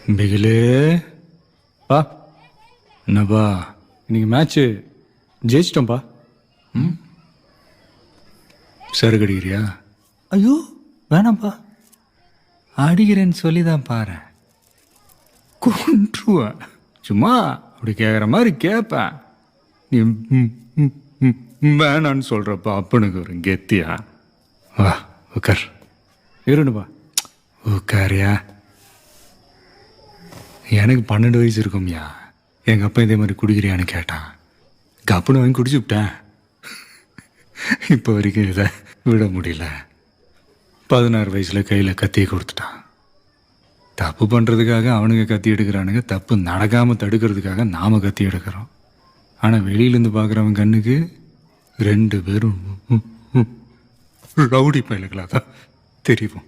பிகிலே பா என்னப்பா இன்னைக்கு மேட்ச்சு ஜெயிச்சிட்டோம்ப்பா. ம் சரக்கு அடிக்கிறியா? ஐயோ வேணாம்ப்பா. அடிக்கிறேன்னு சொல்லி தான் பாரு. கொன்றுவேன். சும்மா அப்படி கேட்குற மாதிரி கேட்பேன். நீ வேணான்னு சொல்கிறப்ப அப்பனுக்கு ஒரு கெத்தியா? வா உட்கார். இருணுப்பா உட்காரியா. எனக்கு 12 வயசு இருக்கும்யா. எங்கள் அப்பா இதே மாதிரி குடிக்கிறியான்னு கேட்டான். கப்புன்னு வாங்கி குடிச்சு விட்டேன். இப்போ வரைக்கும் இதை விட முடியல. 16 வயசில் கையில் கத்தியை கொடுத்துட்டான். தப்பு பண்ணுறதுக்காக அவனுங்க கத்தி எடுக்கிறானுங்க, தப்பு நடக்காமல் தடுக்கிறதுக்காக நாம் கத்தி எடுக்கிறோம். ஆனால் வெளியிலேருந்து பார்க்குறவன் கண்ணுக்கு 2 பேரும் ரவுடி பயலுகளாக தான் தெரியும்.